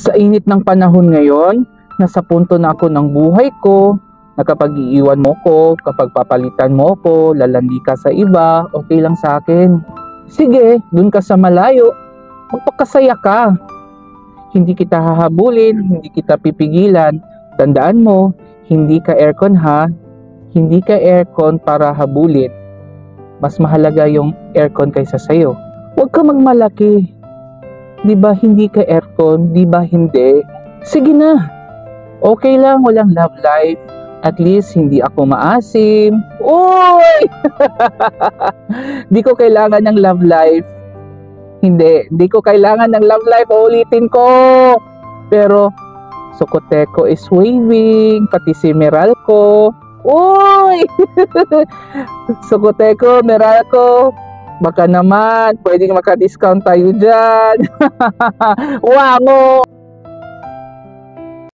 Sa init ng panahon ngayon, nasa punto na ako ng buhay ko, na kapag iiwan mo ko, kapag papalitan mo ko, lalandi ka sa iba, okay lang sa akin. Sige, dun ka sa malayo, magpakasaya ka. Hindi kita hahabulin, hindi kita pipigilan. Tandaan mo, hindi ka aircon ha, hindi ka aircon para habulin. Mas mahalaga yung aircon kaysa sayo. Huwag ka magmalaki. Di ba hindi ka aircon? Di ba hindi? Sige na. Okay lang, walang love life. At least hindi ako maasim. Uy! Di ko kailangan ng love life. Hindi ko kailangan ng love life. Uulitin ko. Pero Sukoteko is waving, pati si Meralco. Uy! Sukoteko, Meralco, baka naman pwedeng maka-discount tayo dyan. Wango!